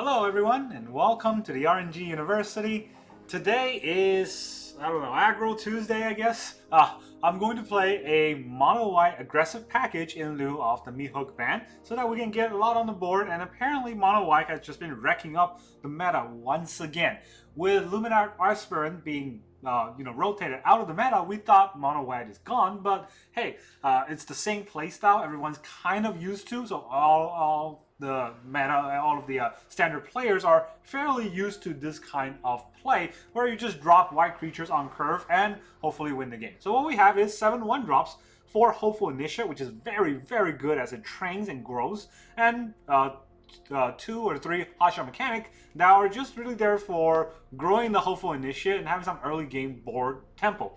Hello everyone and welcome to the RNG University. Today is, Aggro Tuesday I guess. I'm going to play a Mono-White aggressive package in lieu of the meat hook ban so that we can get a lot on the board, and apparently Mono-White has just been wrecking up the meta once again. With Luminarch Aspirant being rotated out of the meta, we thought Mono-White is gone, but hey, it's the same playstyle everyone's kind of used to, so all the meta, all of the standard players are fairly used to this kind of play, where you just drop white creatures on curve and hopefully win the game. So what we have is 7 1-drops, 4 Hopeful Initiate, which is very, very good as it trains and grows, and 2 or 3 Hotshot Mechanic that are just really there for growing the Hopeful Initiate and having some early game board tempo.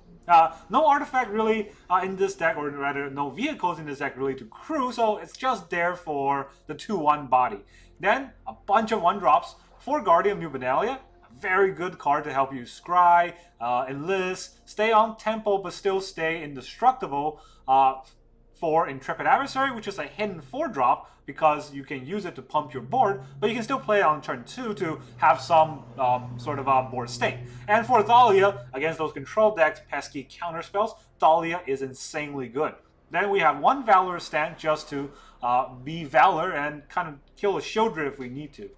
No artifact really in this deck, or rather no vehicles in this deck really to crew, so it's just there for the 2-1 body. Then a bunch of 1-drops for Guardian of New Benalia, a very good card to help you scry, enlist, stay on tempo but still stay indestructible. For Intrepid Adversary, which is a hidden 4-drop because you can use it to pump your board, but you can still play it on turn 2 to have some sort of a board state. And for Thalia, against those control decks, pesky counter spells, Thalia is insanely good. Then we have 1 Valor stand just to be Valor and kind of kill a Shieldred if we need to.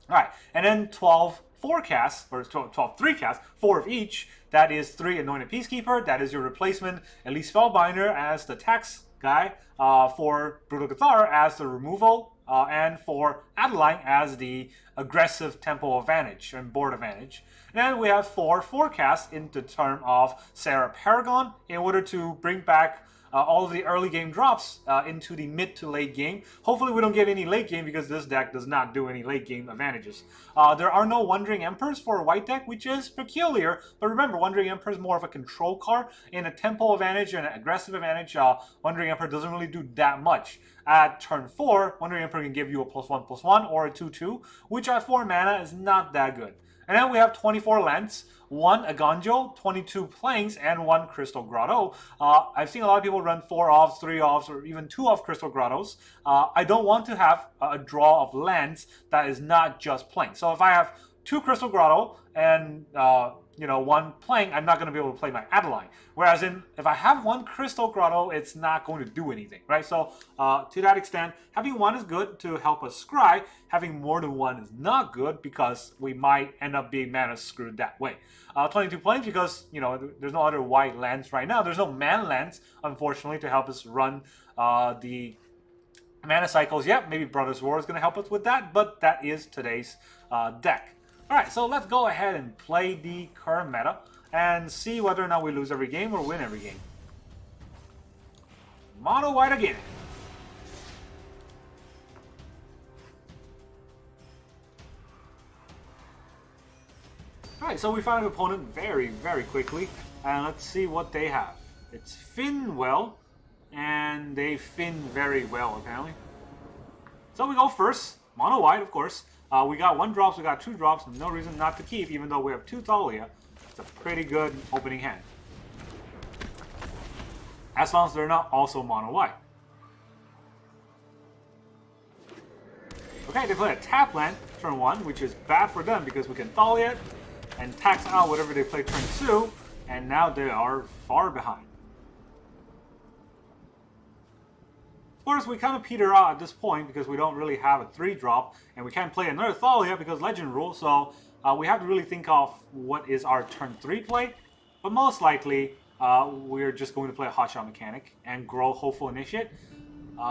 Alright, and then 12 4-casts, or 12 3-casts, 4 of each. That is 3 Anointed Peacekeeper, that is your replacement Elite Spellbinder as the tax guy, for Brutal Cathar as the removal, and for Adeline as the aggressive tempo advantage and board advantage. And then we have 4 4-casts in the term of Sarah Paragon in order to bring back all of the early game drops into the mid to late game. Hopefully we don't get any late game because this deck does not do any late game advantages. There are no Wandering Emperors for a white deck, which is peculiar, but remember, Wandering Emperor is more of a control card. In a tempo advantage and an aggressive advantage, Wandering Emperor doesn't really do that much. At turn 4, Wandering Emperor can give you a +1/+1 or a 2/2, which at 4 mana is not that good. And then we have 24 lands, 1 Aganjo, 22 Plains, and 1 Crystal Grotto. I've seen a lot of people run 4 offs, 3 offs, or even 2 off Crystal Grottos. I don't want to have a draw of lands that is not just playing. So if I have 2 Crystal Grotto and 1 playing, I'm not going to be able to play my Adeline. Whereas if I have 1 Crystal Grotto, it's not going to do anything, right? So to that extent, having 1 is good to help us scry. Having more than 1 is not good because we might end up being mana screwed that way. 22 Plains because, there's no other white lands right now. There's no man lands, unfortunately, to help us run the mana cycles yet. Maybe Brothers War is going to help us with that, but that is today's deck. Alright, so let's go ahead and play the current meta and see whether or not we lose every game or win every game. Mono-White again. Alright, so we found an opponent very, very quickly, and let's see what they have. It's Finwell, and they fin very well, apparently. So we go first, Mono-White, of course. We got 1-drops, we got 2-drops, no reason not to keep, even though we have 2 Thalia. It's a pretty good opening hand. As long as they're not also Mono-White. Okay, they play a tap land, turn 1, which is bad for them because we can Thalia it and tax out whatever they play turn 2, and now they are far behind. Of course, we kind of peter out at this point because we don't really have a 3-drop, and we can't play another Thalia because Legend Rule, so we have to really think of what is our turn 3 play. But most likely, we're just going to play a Hotshot Mechanic and grow Hopeful Initiate.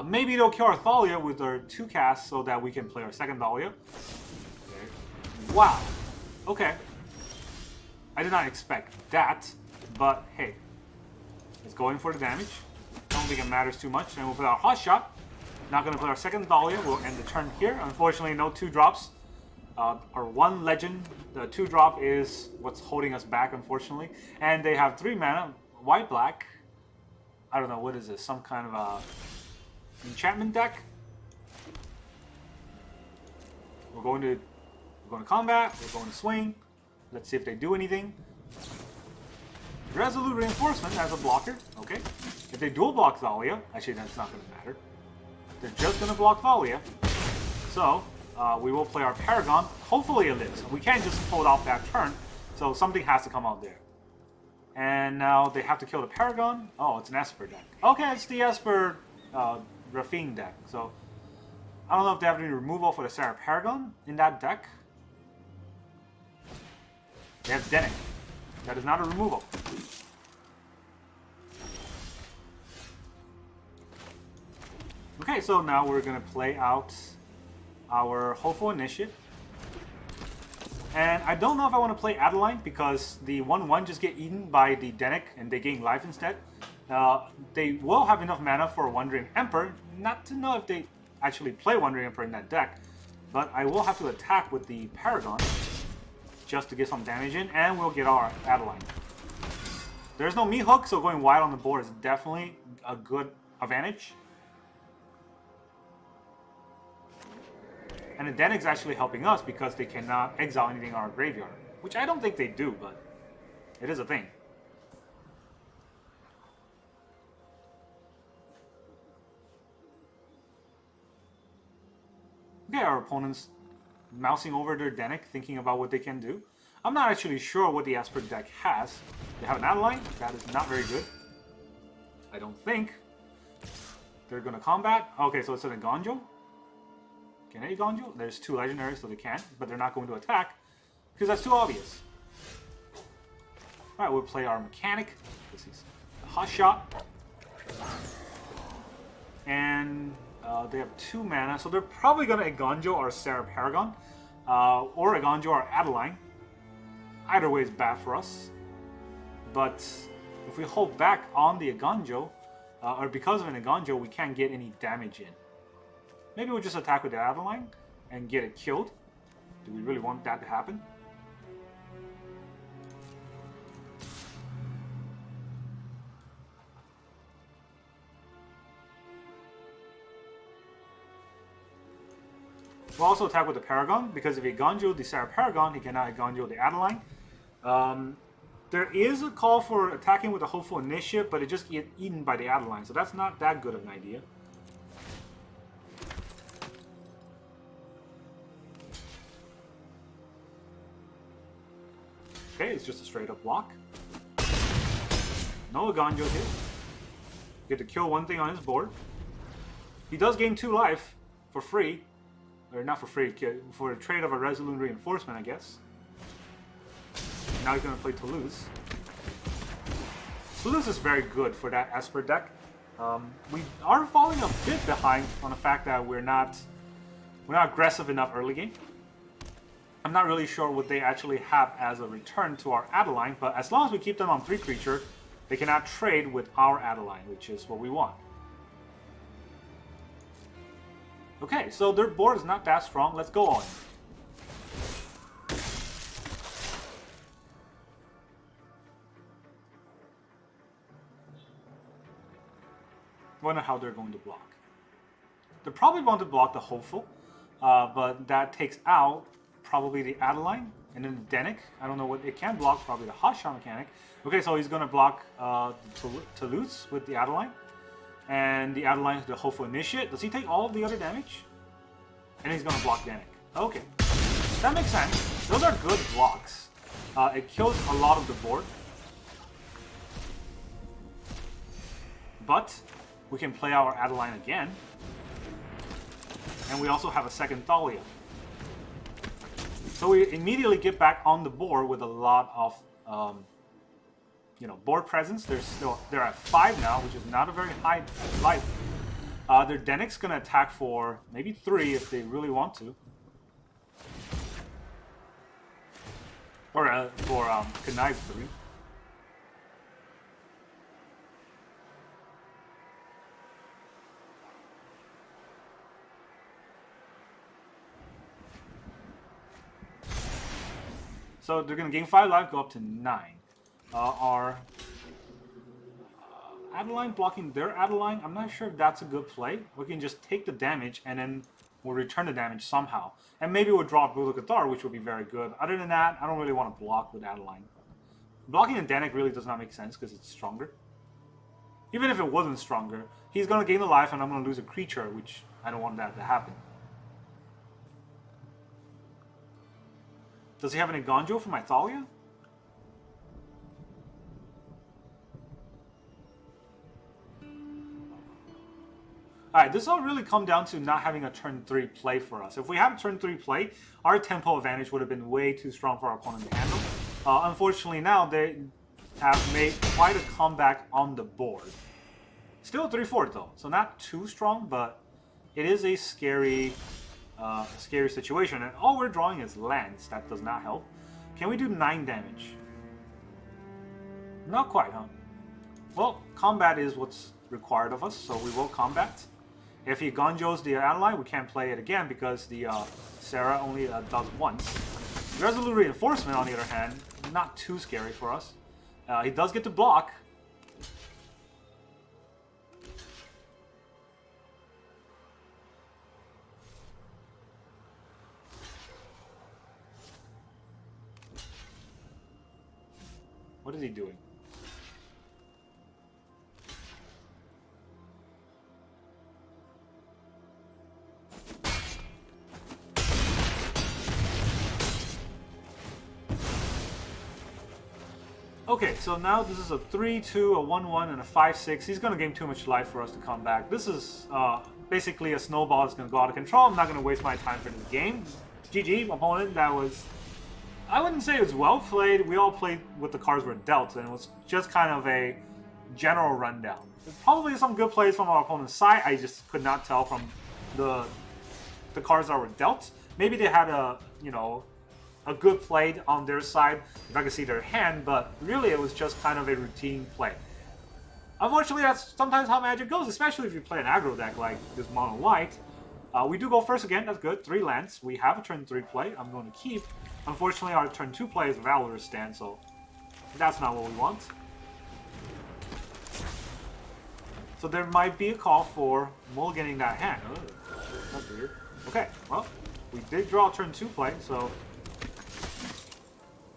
Maybe they'll kill our Thalia with their 2 casts so that we can play our second Thalia. Okay. Wow. Okay. I did not expect that, but hey, it's going for the damage. I don't think it matters too much. And we'll put our Hotshot. Not going to put our second Thalia. We'll end the turn here. Unfortunately, no 2-drops. Our 1 legend, the 2-drop is what's holding us back, unfortunately. And they have 3 mana, white-black. I don't know, what is this? Some kind of a enchantment deck? We're going to combat. We're going to swing. Let's see if they do anything. Resolute Reinforcement as a blocker. Okay. If they dual block Thalia, actually that's not going to matter. They're just going to block Thalia. So, we will play our Paragon. Hopefully it lives. We can't just pull it off that turn, so something has to come out there. And now they have to kill the Paragon. Oh, it's an Esper deck. Okay, it's the Esper Rafine deck. So I don't know if they have any removal for the Sarah Paragon in that deck. They have Denning. That is not a removal. Okay, so now we're going to play out our Hopeful Initiate. And I don't know if I want to play Adeline because the 1-1 just get eaten by the Dennick and they gain life instead. They will have enough mana for Wandering Emperor. Not to know if they actually play Wandering Emperor in that deck. But I will have to attack with the Paragon just to get some damage in, and we'll get our Adeline. There's no meat hook, so going wide on the board is definitely a good advantage. And the Dennick's actually helping us because they cannot exile anything in our graveyard. Which I don't think they do, but it is a thing. Okay, our opponent's mousing over their Dennick, thinking about what they can do. I'm not actually sure what the Esper deck has. They have an Adeline. That is not very good. I don't think. They're going to combat. Okay, so it's an Egonjo. Can they Egonjo? There's 2 legendaries, so they can't, but they're not going to attack because that's too obvious. Alright, we'll play our Mechanic. This is a Hot Shot. And they have 2 mana, so they're probably going to Egonjo or Sarah Paragon, or Egonjo or Adeline. Either way is bad for us. But if we hold back on the Egonjo, or because of an Egonjo, we can't get any damage in. Maybe we'll just attack with the Adeline and get it killed. Do we really want that to happen? We'll also attack with the Paragon, because if he Egonjo the Sarah Paragon, he cannot Egonjo the Adeline. There is a call for attacking with a Hopeful Initiate, but it just gets eaten by the Adeline, so that's not that good of an idea. Okay, it's just a straight up block. No Egonjo here. Get to kill one thing on his board. He does gain 2 life for free. Or not for free, for a trade of a Resolute Reinforcement, I guess. Now he's going to play Toulouse. Toulouse is very good for that Esper deck. We are falling a bit behind on the fact that we're not aggressive enough early game. I'm not really sure what they actually have as a return to our Adeline, but as long as we keep them on 3 creature, they cannot trade with our Adeline, which is what we want. Okay, so their board is not that strong. Let's go on. Wonder how they're going to block. They're probably going to block the Hopeful, but that takes out probably the Adeline and then the Dennick. I don't know what it can block. Probably the Hot Shot Mechanic. Okay, so he's going to block Toulouse with the Adeline. And the Adeline is the Hopeful Initiate. Does he take all of the other damage? And he's going to block Dennick. Okay. That makes sense. Those are good blocks. It kills a lot of the board. But we can play our Adeline again. And we also have a second Thalia. So we immediately get back on the board with a lot of board presence. They're at 5 now, which is not a very high life. Their Dennick's gonna attack for maybe 3 if they really want to, or for connive 3. So they're gonna gain 5 life, go up to 9. Our Adeline blocking their Adeline, I'm not sure if that's a good play. We can just take the damage and then we'll return the damage somehow. And maybe we'll draw Brutal Cathar, which would be very good. Other than that, I don't really want to block with Adeline. Blocking the Dennick really does not make sense because it's stronger. Even if it wasn't stronger, he's going to gain the life and I'm going to lose a creature, which I don't want that to happen. Does he have any Gonjo for my Thalia? Alright, this all really come down to not having a turn 3 play for us. If we had a turn 3 play, our tempo advantage would have been way too strong for our opponent to handle. Unfortunately now, they have made quite a comeback on the board. Still 3-4 though, so not too strong, but it is a scary situation. And all we're drawing is lands. That does not help. Can we do 9 damage? Not quite, huh? Well, combat is what's required of us, so we will combat. If he Gonjos the ally, we can't play it again because the Sarah only does once. Resolute Reinforcement, on the other hand, not too scary for us. He does get to block. What is he doing? Okay, so now this is a 3-2, a 1-1, and a 5-6. He's going to gain too much life for us to come back. This is basically a snowball that's going to go out of control. I'm not going to waste my time for this game. GG, opponent. That was... I wouldn't say it was well played. We all played with the cards were dealt, and it was just kind of a general rundown. There's probably some good plays from our opponent's side. I just could not tell from the cards that were dealt. Maybe they had a, you know, a good play on their side, if I could see their hand, but really it was just kind of a routine play. Unfortunately, that's sometimes how Magic goes, especially if you play an aggro deck like this Mono-White. We do go first again, that's good, 3 lands. We have a turn 3 play, I'm going to keep. Unfortunately, our turn 2 play is a Valorous stand, so that's not what we want. So there might be a call for mulliganing that hand. Oh, that's weird. Okay, well, we did draw a turn 2 play, so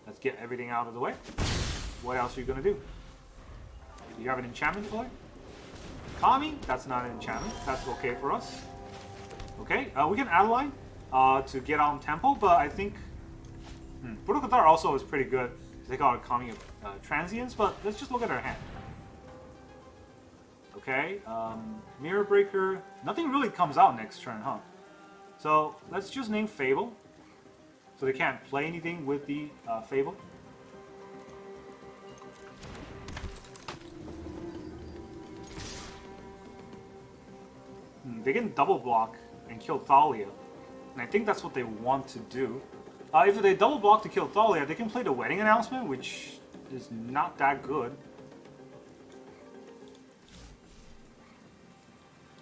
let's get everything out of the way. What else are you going to do? Do you have an enchantment play? Kami? That's not an enchantment. That's okay for us. Okay, we can add a line to get on tempo, but I think Brutal Cathar also is pretty good to take out a Kami transients, but let's just look at our hand. Okay, Mirror Breaker. Nothing really comes out next turn, huh? So let's just name Fable. So they can't play anything with the Fable. They can double block and kill Thalia. And I think that's what they want to do. If they double block to kill Thalia, they can play the Wedding Announcement, which is not that good.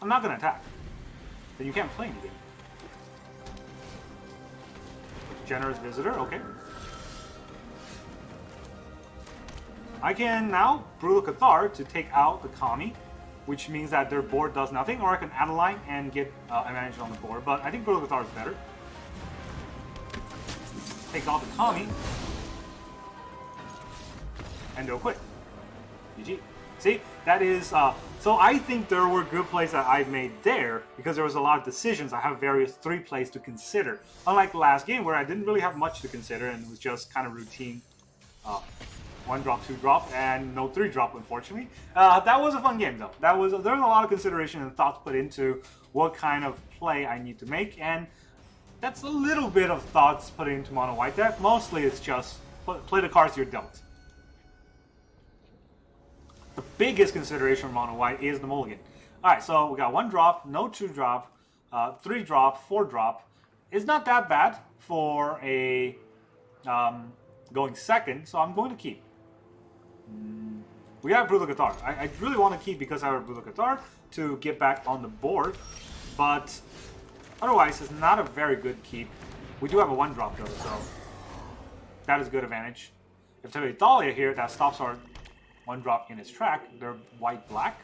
I'm not going to attack. Then you can't play anything. Generous Visitor, okay. I can now Brutal Cathar to take out the Kami, which means that their board does nothing, or I can add a line and get advantage on the board, but I think Brutal Cathar is better. Take out the Kami, and they'll quit. GG. See, that is, so I think there were good plays that I made there, because there was a lot of decisions. I have various 3 plays to consider. Unlike the last game, where I didn't really have much to consider, and it was just kind of routine 1-drop, 2-drop, and no 3-drop, unfortunately. That was a fun game, though. There was a lot of consideration and thoughts put into what kind of play I need to make, and that's a little bit of thoughts put into Mono-White deck. Mostly it's just play the cards you're dealt. The biggest consideration for Mono-White is the mulligan. Alright, so we got 1-drop, no 2-drop, 3-drop, 4-drop. It's not that bad for a going second, so I'm going to keep. We have Brutal Cathar. I really want to keep because I have Brutal Cathar to get back on the board, but otherwise it's not a very good keep. We do have a 1-drop though, so that is good advantage. If they have Thalia here, that stops our 1-drop in its track. They're white-black.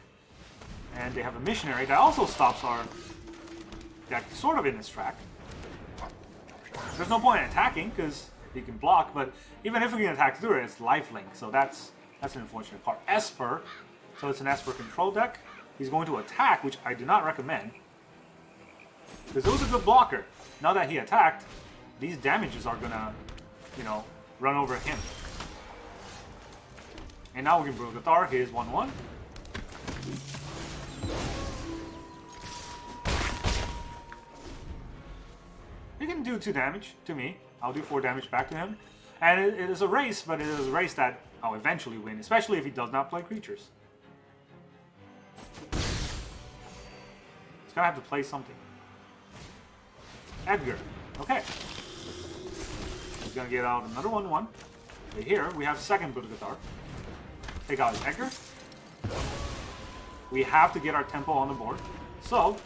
And they have a Missionary that also stops our deck sort of in its track. There's no point in attacking because he can block, but even if we can attack through it, it's lifelink, so that's an unfortunate part. Esper, so it's an Esper control deck. He's going to attack, which I do not recommend, because it was a good blocker. Now that he attacked, these damages are gonna you know, run over him. And now we can brew Cathar. Here's 1-1. He can do 2 damage to me. I'll do 4 damage back to him. And it is a race, but it is a race that I'll eventually win, especially if he does not play creatures. He's gonna have to play something. Edgar. Okay. He's gonna get out another 1-1. Here, we have second Cathar. Take out his Edgar. We have to get our tempo on the board. So,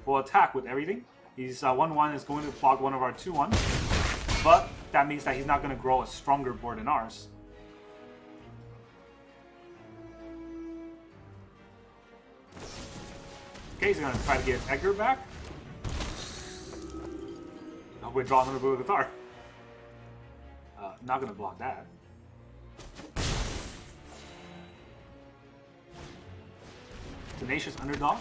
we'll attack with everything. He's 1-1 is going to block one of our 2-1. But that means that he's not going to grow a stronger board than ours. Okay, he's going to try to get his Edgar back. Oh, we draw another Cathar. Not going to block that. Tenacious Underdog.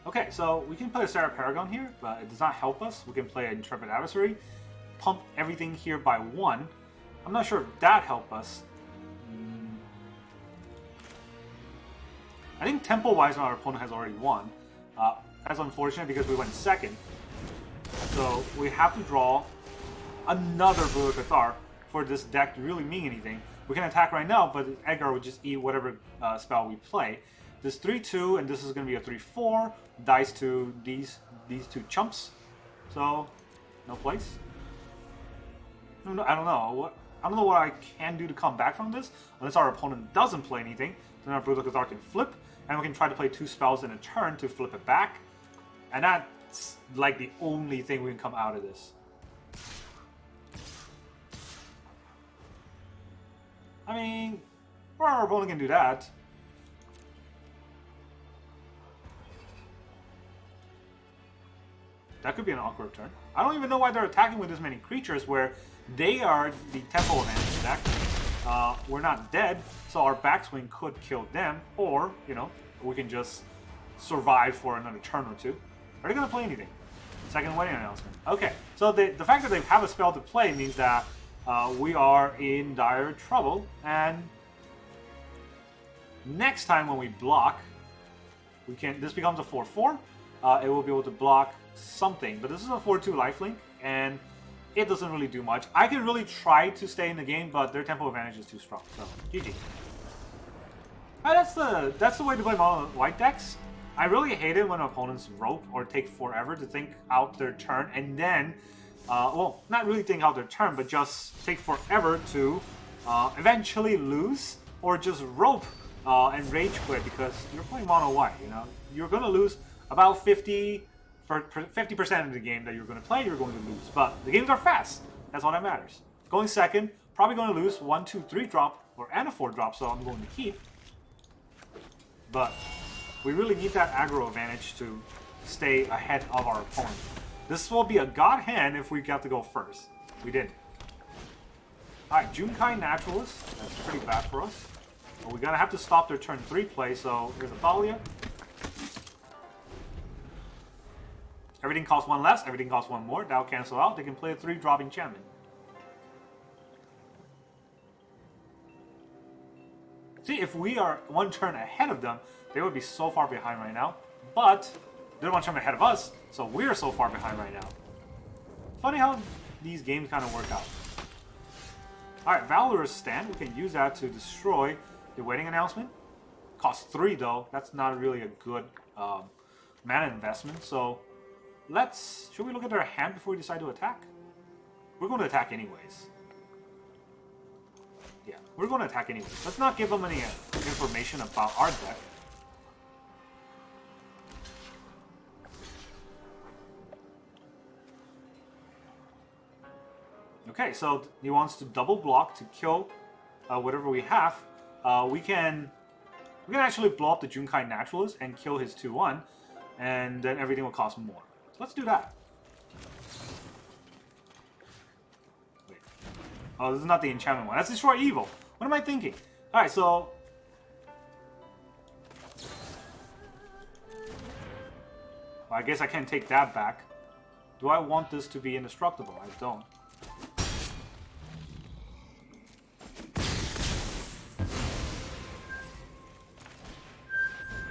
Okay, so we can play a Sarah Paragon here, but it does not help us. We can play an Intrepid Adversary, pump everything here by 1. I'm not sure if that helped us. I think tempo-wise, our opponent has already won. That's unfortunate because we went second. So we have to draw another Cathar for this deck to really mean anything. We can attack right now, but Edgar would just eat whatever spell we play. This 3-2, and this is going to be a 3-4. Dice to these 2 chumps. So, no place. I don't know. I don't know what I can do to come back from this, unless our opponent doesn't play anything. Then our Brutal Cathar can flip, and we can try to play 2 spells in a turn to flip it back. And that's like the only thing we can come out of this. I mean, our opponent can do that. That could be an awkward turn. I don't even know why they're attacking with this many creatures where they are the tempo advantage deck. We're not dead, so our backswing could kill them, or, you know, we can just survive for another turn or 2. Are they going to play anything? Second wedding announcement. Okay, so the fact that they have a spell to play means that we are in dire trouble, and next time when we block, this becomes a 4-4. It will be able to block something, but this is a 4-2 lifelink, and it doesn't really do much. I can really try to stay in the game, but their tempo advantage is too strong, so GG. That's the way to play Mono-White decks. I really hate it when opponents rope or take forever to think out their turn, and then, well, not really think out their turn, but just take forever to eventually lose, or just rope and rage quit because you're playing Mono-White, you know? You're going to lose about 50% of the game that you're going to play, you're going to lose. But the games are fast. That's all that matters. Going second, probably going to lose 1, 2, 3 drop, and a 4 drop, so I'm going to keep. But we really need that aggro advantage to stay ahead of our opponent. This will be a god hand if we got to go first. We didn't. Alright, Junkai Naturalist. That's pretty bad for us. But we're going to have to stop their turn 3 play, so here's a Thalia. Everything costs 1 less, everything costs 1 more. That'll cancel out. They can play a 3-drop enchantment. See, if we are 1 turn ahead of them, they would be so far behind right now. But they're 1 turn ahead of us, so we're so far behind right now. Funny how these games kind of work out. Alright, Valorous Stand. We can use that to destroy the wedding announcement. Costs 3 though. That's not really a good mana investment. So should we look at their hand before we decide to attack? We're going to attack anyways. Yeah, we're going to attack anyways. Let's not give them any information about our deck. Okay, so he wants to double block to kill whatever we have. We can actually blow up the Junkai Naturalist and kill his 2-1, and then everything will cost more. So let's do that. Wait. Oh, this is not the enchantment one. That's Destroy Evil. What am I thinking? Alright, so well, I guess I can't take that back. Do I want this to be indestructible? I don't.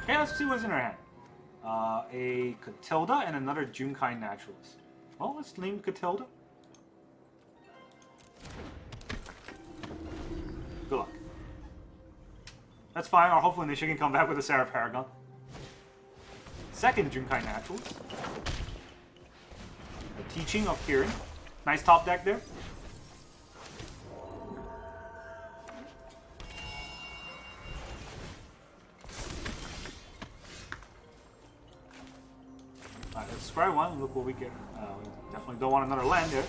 Okay, let's see what's in our hand. A Catilda and another Junkai Naturalist. Well, let's name Catilda. Good luck. That's fine, or hopefully Nisha can come back with a Sarah Paragon. Second Junkai Naturalist. A Teaching of Hearing. Nice top deck there. Alright, let's try one. Look what we get. We definitely don't want another land there.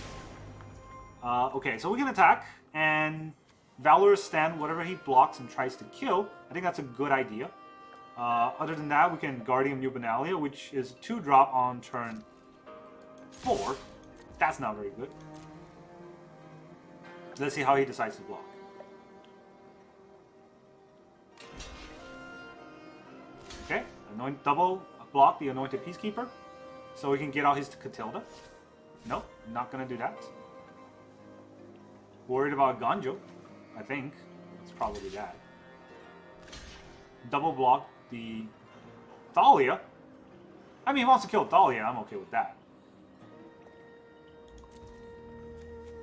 Okay, so we can attack, and Valorous stand whatever he blocks and tries to kill. I think that's a good idea. Other than that, we can Guardian New Benalia, which is 2-drop on turn 4. That's not very good. Let's see how he decides to block. Okay, double block the Anointed Peacekeeper, so we can get out his Catilda. Nope, not gonna do that. Worried about Ganjo, I think. It's probably that. Double block the Thalia. I mean, he wants to kill Thalia, I'm okay with that.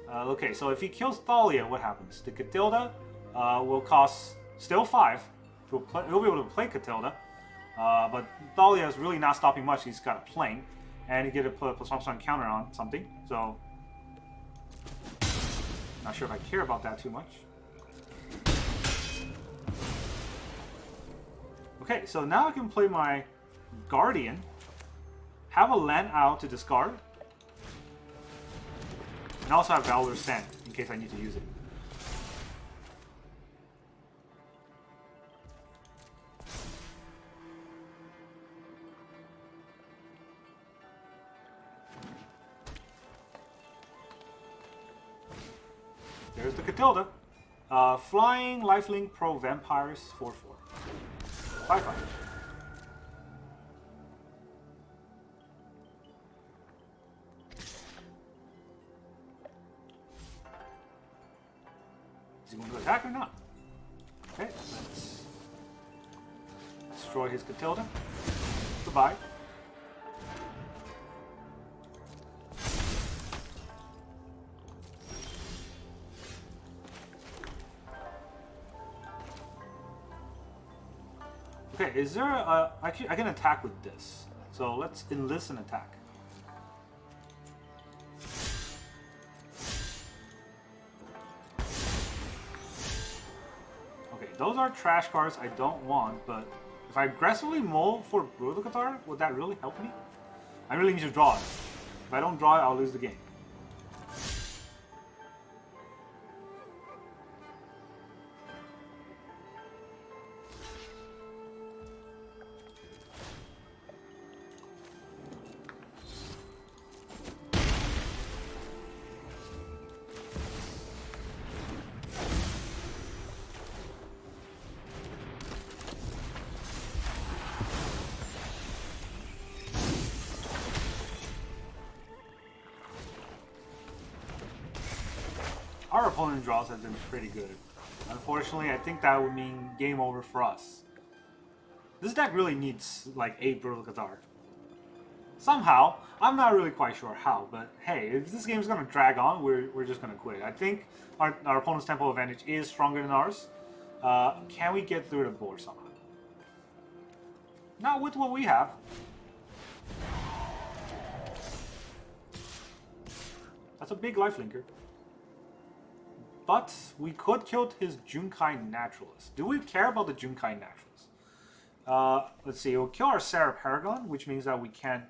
Okay, so if he kills Thalia, what happens? The Catilda will cost still 5. He'll be able to play Catilda. But Thalia is really not stopping much. He's got a plane. And he get a +1 counter on something. So, not sure if I care about that too much. Okay, so now I can play my Guardian. Have a land out to discard. And also have Valorous Stand in case I need to use it. There's the Catilda. Flying, Lifelink, Pro Vampires, 4/4. 5/5. Is he going to attack or not? Okay, let's destroy his Catilda. Goodbye. Okay, is there a... I can attack with this. So let's enlist an attack. Okay, those are trash cards I don't want, but if I aggressively mull for Brutal Cathar, would that really help me? I really need to draw it. If I don't draw it, I'll lose the game. Our opponent draws have been pretty good. Unfortunately, I think that would mean game over for us. This deck really needs like 8 Brutal Cathar. Somehow, I'm not really quite sure how, but hey, if this game's gonna drag on, we're just gonna quit. I think our opponent's tempo advantage is stronger than ours. Can we get through the board somehow? Not with what we have. That's a big lifelinker. But we could kill his Junkai Naturalist. Do we care about the Junkai Naturalist? Let's see, it will kill our Sarah Paragon, which means that we can't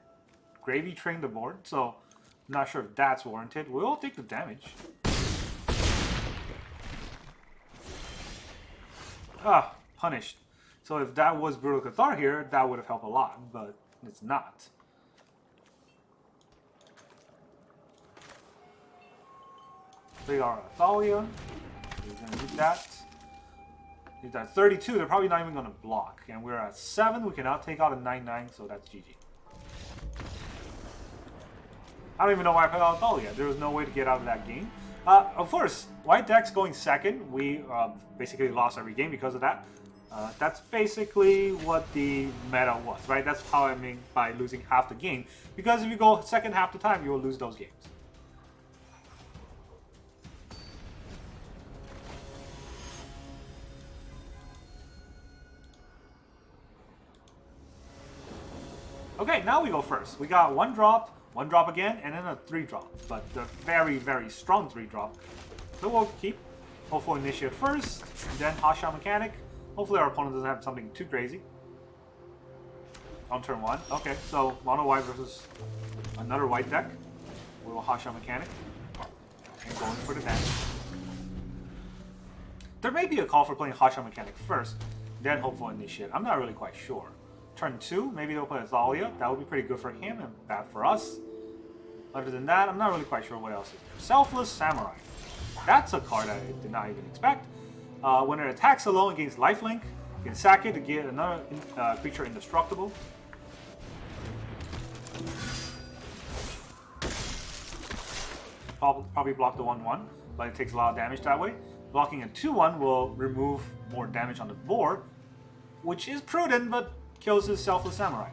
gravy train the board, so I'm not sure if that's warranted. We'll take the damage. Ah, punished. So if that was Brutal Cathar here, that would have helped a lot, but it's not. Play our Thalia. We're going to do that. He's at 32. They're probably not even going to block. And we're at 7. We can now take out a 9/9, so that's GG. I don't even know why I put out Thalia. There was no way to get out of that game. Of course, white deck's going second. We basically lost every game because of that. That's basically what the meta was, right? That's how I mean by losing half the game. Because if you go second half the time, you will lose those games. Okay, now we go first. We got one drop again, and then a 3-drop. But the very, very strong 3-drop. So we'll keep Hopeful Initiate first, then Hotshot Mechanic. Hopefully our opponent doesn't have something too crazy. On turn 1. Okay, so Mono-White versus another white deck. We will Hotshot Mechanic. And going for the damage. There may be a call for playing Hotshot Mechanic first, then Hopeful Initiate. I'm not really quite sure. Turn 2, maybe they'll play a Thalia. That would be pretty good for him and bad for us. Other than that, I'm not really quite sure what else is there. Selfless Samurai. That's a card I did not even expect. When it attacks alone against lifelink, you can sack it to get another creature indestructible. Probably block the 1/1, but it takes a lot of damage that way. Blocking a 2/1 will remove more damage on the board, which is prudent, but kills his Selfless Samurai.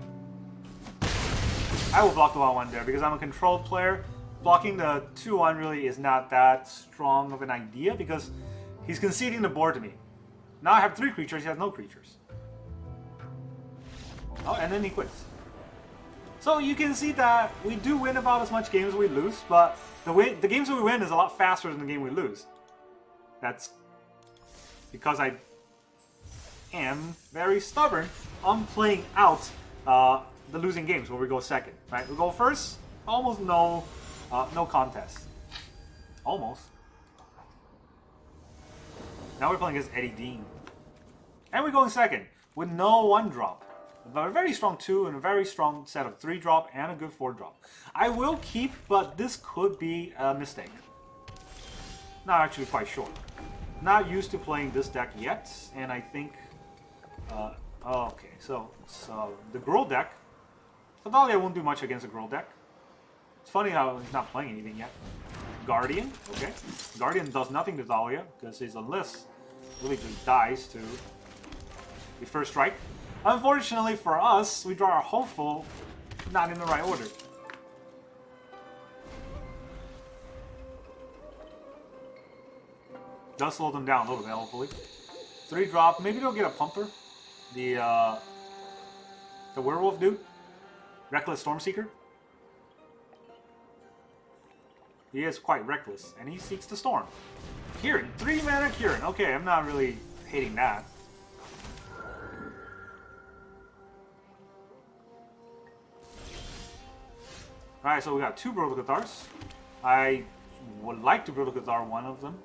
I will block the 1/1 there because I'm a controlled player. Blocking the 2/1 really is not that strong of an idea because he's conceding the board to me. Now I have 3 creatures, he has no creatures. Oh, and then he quits. So you can see that we do win about as much games as we lose, but the games we win is a lot faster than the game we lose. That's because I am very stubborn on playing out the losing games where we go second. Right, we go first, almost no contest. Almost. Now we're playing against Eddie Dean, and we're going second with no 1-drop. A very strong 2 and a very strong set of 3-drop and a good 4-drop. I will keep, but this could be a mistake. Not actually quite sure. Not used to playing this deck yet, and I think. Okay, so the Gruul deck. Thalia won't do much against a Gruul deck. It's funny how he's not playing anything yet. Guardian, okay. Guardian does nothing to Thalia because his Enlist really just dies to the first strike. Unfortunately for us, we draw our Hopeful not in the right order. Does slow them down a little bit, hopefully. 3-drop, maybe they'll get a Pumper. The Werewolf dude. Reckless Stormseeker. He is quite reckless, and he seeks the storm. Kieran, 3-mana Kieran. Okay, I'm not really hating that. Alright, so we got 2 Brutal Cathars. I would like to Brutal Cathar one of them.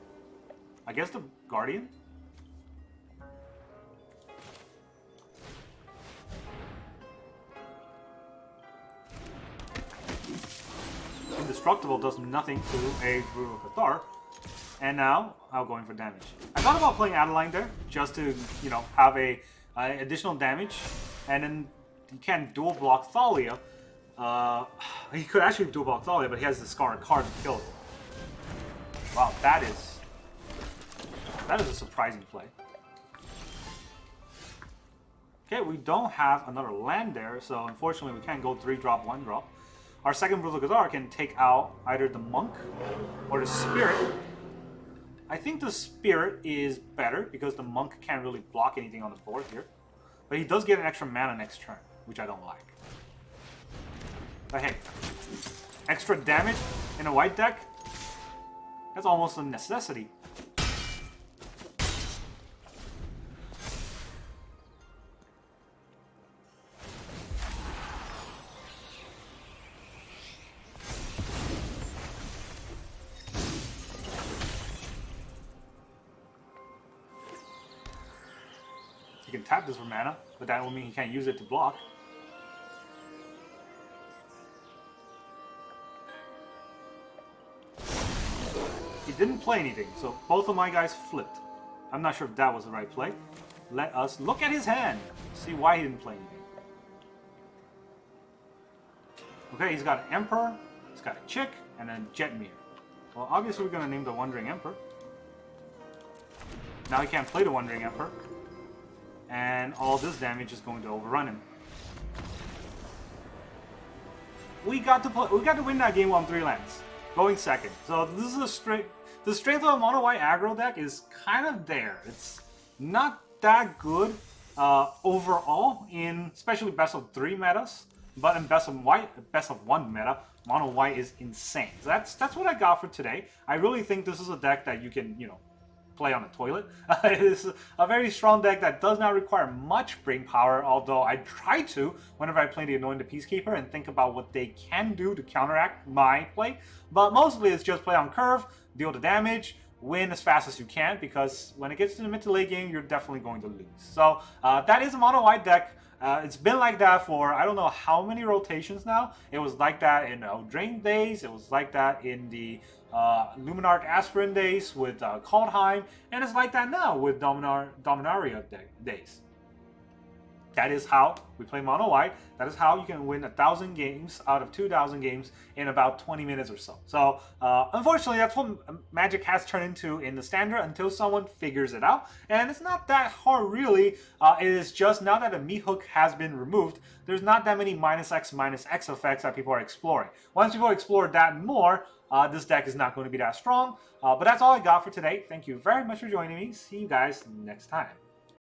I guess the Guardian? Indestructible does nothing to a Brutal Cathar. And now, I'm going for damage. I thought about playing Adeline there, just to, you know, have a additional damage. And then you can dual block Thalia. He could actually dual block Thalia, but he has the Scar card to kill it. Wow, that is a surprising play. Okay, we don't have another land there, so unfortunately we can't go 3-drop, 1-drop. Our second Brutal Cathar can take out either the Monk or the Spirit. I think the Spirit is better because the Monk can't really block anything on the board here. But he does get an extra mana next turn, which I don't like. But hey, extra damage in a white deck, that's almost a necessity. He can tap this for mana, but that will mean he can't use it to block. He didn't play anything, so both of my guys flipped. I'm not sure if that was the right play. Let us look at his hand, see why he didn't play anything. Okay, he's got an Emperor, he's got a Chick and then Jetmir. Well, obviously we're going to name the Wandering Emperor. Now he can't play the Wandering Emperor. And all this damage is going to overrun him. We got to win that game on 3 lands, going second. So this is the strength of a Mono-White Aggro deck is kind of there. It's not that good overall in especially best of 3 metas, but in best of 1 meta, Mono-White is insane. So that's what I got for today. I really think this is a deck that you can, you know, play on the toilet. It is a very strong deck that does not require much brain power, although I try to whenever I play the Anoint the Peacekeeper and think about what they can do to counteract my play. But mostly it's just play on curve, deal the damage, win as fast as you can, because when it gets to the mid to late game, you're definitely going to lose. So that is a Mono-White deck. It's been like that for I don't know how many rotations now. It was like that in Eldraine days. It was like that in the Luminarch Aspirin days with Kaldheim. And it's like that now with Dominaria days. That is how we play Mono-White. That is how you can win 1,000 games out of 2,000 games in about 20 minutes or so. So, unfortunately, that's what Magic has turned into in the standard until someone figures it out. And it's not that hard, really. It is just now that the meat hook has been removed, there's not that many -X effects that people are exploring. Once people explore that more, this deck is not going to be that strong. But that's all I got for today. Thank you very much for joining me. See you guys next time.